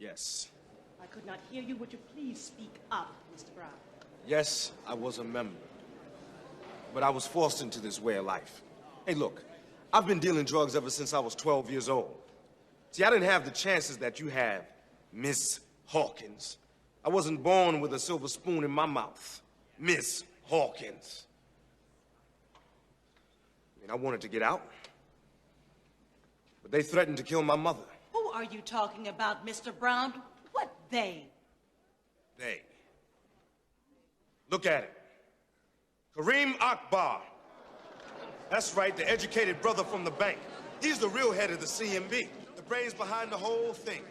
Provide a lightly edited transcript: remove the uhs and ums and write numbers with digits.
Yes. I could not hear you. Would you please speak up, Mr. Brown? Yes, I was a member. But I was forced into this way of life. Hey, look, I've been dealing drugs ever since I was 12 years old. See, I didn't have the chances that you have, Miss Hawkins. I wasn't born with a silver spoon in my mouth, Miss Hawkins. I wanted to get out, but they threatened to kill my mother. Who are you talking about, Mr. Brown? What they? They. Look at it. Kareem Akbar. That's right, the educated brother from the bank. He's the real head of the CMB, the brains behind the whole thing.